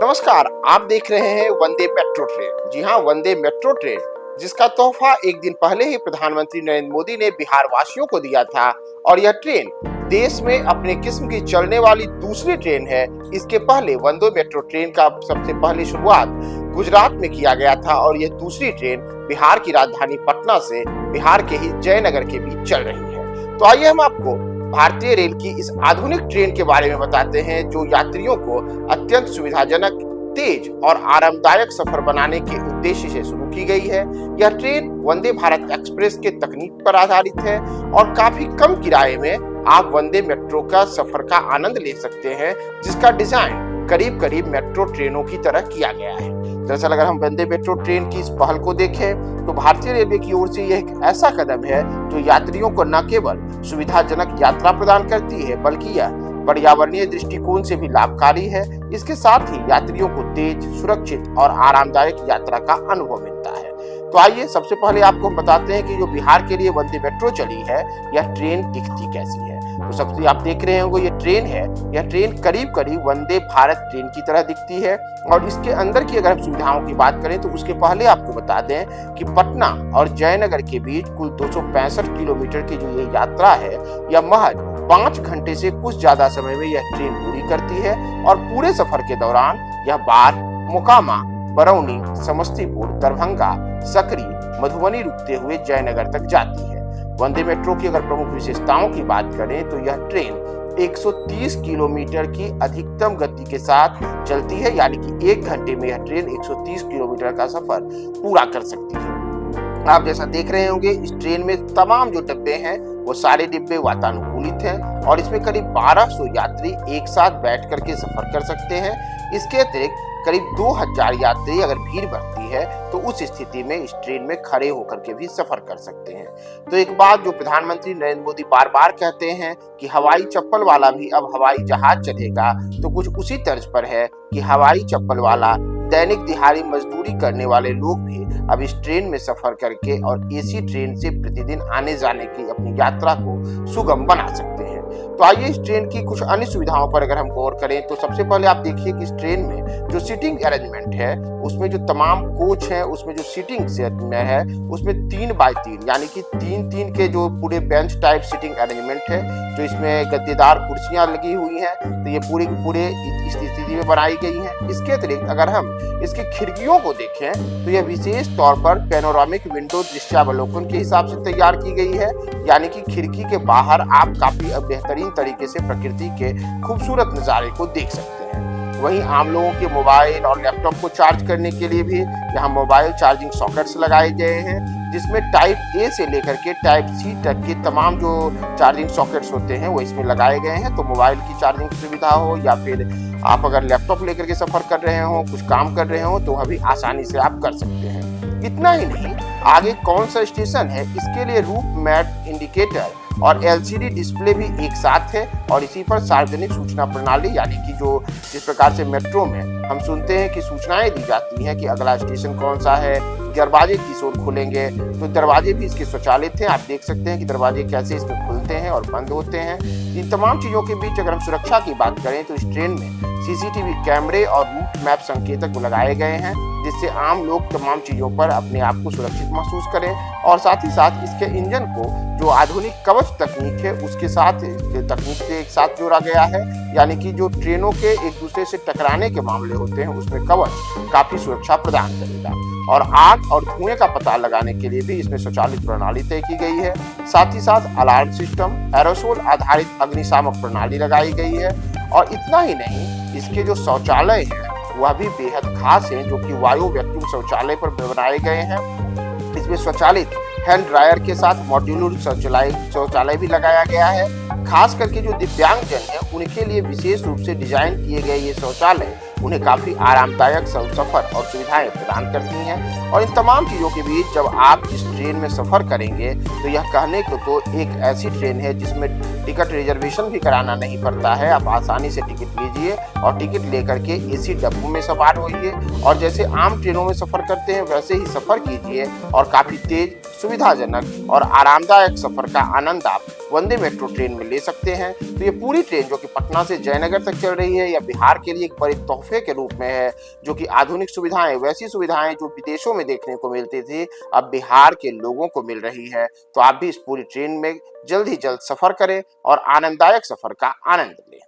नमस्कार, आप देख रहे हैं वंदे मेट्रो ट्रेन। जी हाँ, वंदे मेट्रो ट्रेन जिसका तोहफा एक दिन पहले ही प्रधानमंत्री नरेंद्र मोदी ने बिहार वासियों को दिया था और यह ट्रेन देश में अपने किस्म की चलने वाली दूसरी ट्रेन है। इसके पहले वंदे मेट्रो ट्रेन का सबसे पहले शुरुआत गुजरात में किया गया था और यह दूसरी ट्रेन बिहार की राजधानी पटना से बिहार के ही जयनगर के बीच चल रही है। तो आइए हम आपको भारतीय रेल की इस आधुनिक ट्रेन के बारे में बताते हैं जो यात्रियों को अत्यंत सुविधाजनक, तेज और आरामदायक सफर बनाने के उद्देश्य से शुरू की गई है। यह ट्रेन वंदे भारत एक्सप्रेस के तकनीक पर आधारित है और काफी कम किराए में आप वंदे मेट्रो का सफर का आनंद ले सकते हैं, जिसका डिजाइन करीब करीब मेट्रो ट्रेनों की तरह किया गया है। दरअसल अगर हम वंदे मेट्रो ट्रेन की इस पहल को देखें तो भारतीय रेलवे की ओर से यह एक ऐसा कदम है जो यात्रियों को न केवल सुविधाजनक यात्रा प्रदान करती है बल्कि यह पर्यावरणीय दृष्टिकोण से भी लाभकारी है। इसके साथ ही यात्रियों को तेज, सुरक्षित और आरामदायक यात्रा का अनुभव मिलता है। तो आइए सबसे पहले आपको बताते हैं कि जो बिहार के लिए वंदे मेट्रो चली है यह ट्रेन दिखती कैसी है। तो सबसे आप देख रहे होंगे ये ट्रेन है, यह ट्रेन करीब करीब वंदे भारत ट्रेन की तरह दिखती है। और इसके अंदर की अगर हम सुविधाओं की बात करें तो उसके पहले आपको बता दें कि पटना और जयनगर के बीच कुल 265 किलोमीटर की जो ये यात्रा है यह महज 5 घंटे से कुछ ज्यादा समय में यह ट्रेन पूरी करती है और पूरे सफर के दौरान यह बाढ़, मोकामा, बरौनी, समस्तीपुर, दरभंगा, सकरी, मधुबनी रुकते हुए जयनगर तक जाती है। वंदे मेट्रो की अगर प्रमुख विशेषताओं की बात करें तो यह ट्रेन 130 किलोमीटर की अधिकतम गति के साथ चलती है, यानी कि 1 घंटे में यह ट्रेन 130 किलोमीटर का सफर पूरा कर सकती है। आप जैसा देख रहे होंगे इस ट्रेन में तमाम जो डिब्बे हैं वो सारे डिब्बे वातानुकूलित हैं और इसमें करीब 1200 यात्री एक साथ बैठ करके सफर कर सकते हैं। इसके अतिरिक्त करीब 2000 यात्री अगर भीड़ बढ़ती है तो उस स्थिति में इस ट्रेन में खड़े होकर के भी सफर कर सकते हैं। तो एक बात जो प्रधानमंत्री नरेंद्र मोदी बार बार कहते हैं कि हवाई चप्पल वाला भी अब हवाई जहाज चलेगा, तो कुछ उसी तर्ज पर है कि हवाई चप्पल वाला दैनिक दिहाड़ी मजदूरी करने वाले लोग भी अब इस ट्रेन में सफर करके और एसी ट्रेन से प्रतिदिन आने जाने की अपनी यात्रा को सुगम बना सकते हैं। तो आइए इस ट्रेन की कुछ अन्य सुविधाओं पर अगर हम गौर करें तो सबसे पहले आप देखिए कि इस ट्रेन में जो सीटिंग अरेंजमेंट है उसमें जो तमाम कोच है उसमें जो सीटिंग में है उसमें 3x3 यानी कि 3-3 के जो पूरे बेंच टाइप सीटिंग अरेंजमेंट है, जो इसमें गद्देदार कुर्सियां लगी हुई हैं, तो ये पूरे इस स्थिति में बनाई गई हैं। इसके अतिरिक्त अगर हम इसकी खिड़कियों को देखें तो यह विशेष तौर पर पैनोरामिक विंडो दृश्यावलोकन के हिसाब से तैयार की गई है, यानी कि खिड़की के बाहर आप काफी बेहतरीन तरीके से प्रकृति के खूबसूरत नजारे को देख सकते हैं। वहीं आम लोगों के मोबाइल और लैपटॉप को चार्ज करने के लिए भी यहाँ मोबाइल चार्जिंग सॉकेट्स लगाए गए हैं, जिसमें टाइप ए से लेकर के टाइप सी तक के तमाम जो चार्जिंग सॉकेट्स होते हैं वो इसमें लगाए गए हैं। तो मोबाइल की चार्जिंग सुविधा हो या फिर आप अगर लैपटॉप लेकर के सफर कर रहे हो, कुछ काम कर रहे हो, तो वह भी आसानी से आप कर सकते हैं। इतना ही नहीं, आगे कौन सा स्टेशन है इसके लिए रूट मैप इंडिकेटर और एलसीडी डिस्प्ले भी एक साथ है और इसी पर सार्वजनिक सूचना प्रणाली, यानी कि जो जिस प्रकार से मेट्रो में हम सुनते हैं कि सूचनाएं दी जाती हैं कि अगला स्टेशन कौन सा है, दरवाजे किस ओर खुलेंगे, तो दरवाजे भी इसके स्वचालित हैं। आप देख सकते हैं कि दरवाजे कैसे इसमें खुलते हैं और बंद होते हैं। इन तमाम चीजों के बीच अगर हम सुरक्षा की बात करें तो इस ट्रेन में सीसीटीवी कैमरे और रूट मैप संकेतक लगाए गए हैं, जिससे आम लोग तमाम चीजों पर अपने आप को सुरक्षित महसूस करें। और साथ ही साथ इसके इंजन को जो आधुनिक कवच तकनीक है उसके साथ तकनीक से एक साथ जोड़ा गया है, यानी कि जो ट्रेनों के एक दूसरे से टकराने के मामले होते हैं उसमें कवच काफी सुरक्षा प्रदान करेगा। और आग और धुएं का पता लगाने के लिए भी इसमें स्वचालित प्रणाली तय की गई है। साथ ही साथ अलार्म सिस्टम, एरोसोल आधारित अग्निशामक प्रणाली लगाई गई है। और इतना ही नहीं, इसके जो शौचालय हैं वह भी बेहद खास हैं, जो कि वायु वैक्यूम शौचालय पर बनाए गए हैं। इसमें स्वचालित हैंड ड्रायर के साथ मॉड्यूलर शौचालय भी लगाया गया है। खास करके जो दिव्यांगजन है उनके लिए विशेष रूप से डिजाइन किए गए ये शौचालय उन्हें काफी आरामदायक सफर और सुविधाएं प्रदान करती हैं। और इन तमाम चीजों के बीच जब आप इस ट्रेन में सफर करेंगे तो यह कहने को तो एक ऐसी ट्रेन है जिसमें टिकट रिजर्वेशन भी कराना नहीं पड़ता है। आप आसानी से टिकट लीजिए और टिकट लेकर के एसी डब्बों में सवार होइए और जैसे आम ट्रेनों में सफर करते हैं वैसे ही सफर कीजिए और काफी तेज, सुविधाजनक और आरामदायक सफर का आनंद आप वंदे मेट्रो ट्रेन में ले सकते हैं। तो ये पूरी ट्रेन जो कि पटना से जयनगर तक चल रही है, यह बिहार के लिए एक बड़ी तोहफा तोहफे के रूप में है, जो कि आधुनिक सुविधाएं, वैसी सुविधाएं जो विदेशों में देखने को मिलती थी, अब बिहार के लोगों को मिल रही है। तो आप भी इस पूरी ट्रेन में जल्द ही जल्द सफर करें और आनंददायक सफर का आनंद लें।